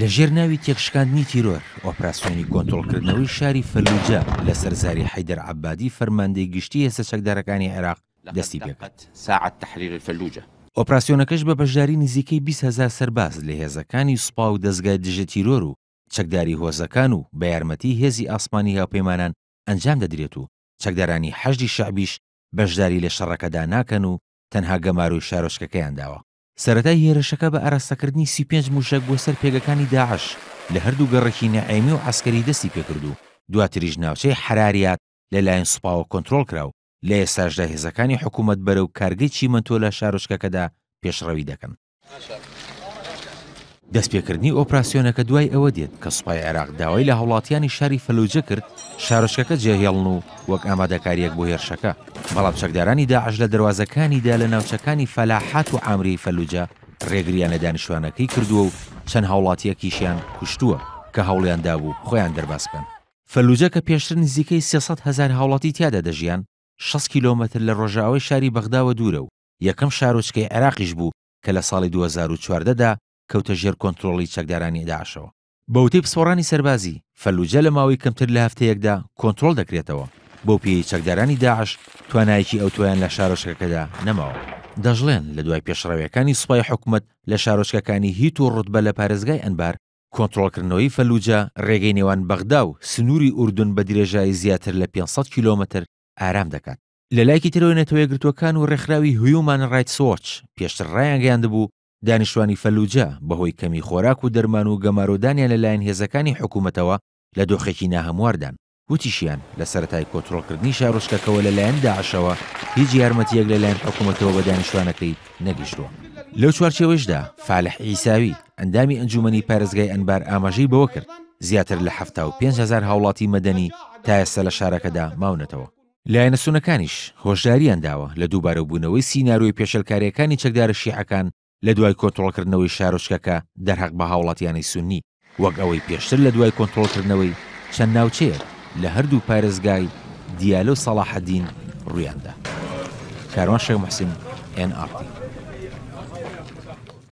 لە ژێرناوی تێکشکاندنی تیرۆر ئۆپراسیۆنی کۆنتڕۆڵکردنەوەی شاری فەلوجە لە سەرزاری حەیدەر عەبادی فەرماندەی گشتی هێزە چەکدارەکانی عێراق دەستی پێکرد. ساعة تحرير الفلوجة. ئۆپراسیۆنەکەش بە بەشداری نزیکەی 20,000 سەرباز لە هێزەکانی سوپا و دەستگای دژە تیرۆر و چەکداری هۆزەکان و بە یارمەتی هێزی ئاسمانی هاوپەیمانان ئەنجام دەدرێت و چەکدارانی حەشدی شەعبیش بەشداری لە شەڕەکەدا ناکەن و تەنها گەمار و شارۆچکەکەیان داوە. سەرەتای هێرشەکە بە ئاراستەکردنی 35 موشک بۆ سەر پێگەکانی داعش لە هەردوو گەڕێکی نەعێمی و عەسکەری دەستی پێکرد و دواتریش ناوچەی حەراریات لەلایەن سوپاوە کۆنتڕۆڵ کرا و لە ئێستاشدا هێزەکانی حکوومەت بەرەو کارگەی چیمەنتۆ لە شارۆچکەکەدا پێشڕەوی دەکەن. دەستپێکردنی ئۆپراسیۆنەکە دوای ئەوە دێت کە سوپای عێراق داوای لە هەوڵاتیانی شاری فەلوجە کرد شارۆچکەکە جێهێڵن و وەک ئامادەکاریەک بۆ هێرشەکە. بەڵام چەکدارانی داعش لە دەواازەکانیدا لە ناوچەکانی فەلاحات و عامری فەلوجە ڕێگریان لە دانیشتوانەکەی کردووە و چەند هاوڵاتیەکیشیان کوشتووە کە هەوڵیاندا بوو خۆیان دەرباس بکەن. فەلوجە کە پێشتر نزیکەی 300,000 هاوڵاتی تیادا دەژیان 6 کیلۆمەتر لە ڕۆژاوای شاری بەغداوە دوورە و یەکەم شارۆچکەی عێراقیش بوو کە لە ساڵی 2014دا کەوتە ژێر کۆنتڕۆڵی چەکدارانی داعشەوە. بەوتەی پسپۆڕانی سەربازی فەلوجە لە ماوەی کەمتر لە هەفتەیەکدا کۆنتڕۆڵ دەکرێتەوە. بۆ پێی چەکدارانی داعش توانایەکی ئەو تویان لە شارۆچکەکەدا نەماوە. دەژڵێن لە دوای پێشڕەویەکانی سوپای حکوومەت لە شارۆچکەکانی هیت و ڕوتبە لە پارێزگای ئەنبار کۆنتڕۆڵکردنەوەی فەلوجە ڕێگەی نێوان بەغدا و سنووری ئوردون بە درێژایی زیاتر لە 500 کیلۆمەتر ئارام دەکات. لە لایەکی ترەوە نەتەوە یەکگرتوەکان و ڕێکخراوی هیومن ڕایتس وۆچ پێشتر ڕایان گەیاندبوو دانیشتوانی فەلوجە بەهۆی کەمی خۆراک و دەرمان و گەمارۆدانیان لەلایەن هێزەکانی حکوومەتەوە لە دۆخێکی ناهەمواردان. وتیشیان لە سەرەتای کۆنتڕۆڵکردنی شارۆچکەکەوە لەلایەن داعشەوە هیچ یارمەتیەک لەلایەن حکوومەتەوە بە دانیشتوانەکەی نەگەیشتووە. لەو چوارچێوەشدا فالح عیساوی ئەندامی ئەنجومەنی پارێزگای ئەنبار ئاماژەی بەوە کرد زیاتر لە 75,000 هاوڵاتی مەدەنی تا ئێستا لە شارەکەدا ماونەتەوە. لایەنە سونەکانیش هۆشداریان داوە لە دووبارەبوونەوەی سیناریۆی پێشەلکاریەکانی چەکدارە شیعەکان لە دوای کۆنتڕۆڵکردنەوەی شارۆچکەکە دەرهەق بە هاوڵاتیانی سونی وەک ئەوەی پێشتر لە دوای کۆنتڕۆڵکردنەوەی چەند ناوچەیەک لە هەردوو پارێزگای دیالۆ سەلاحەدین ڕوویاندا. کاروان شێخ موحسین NRT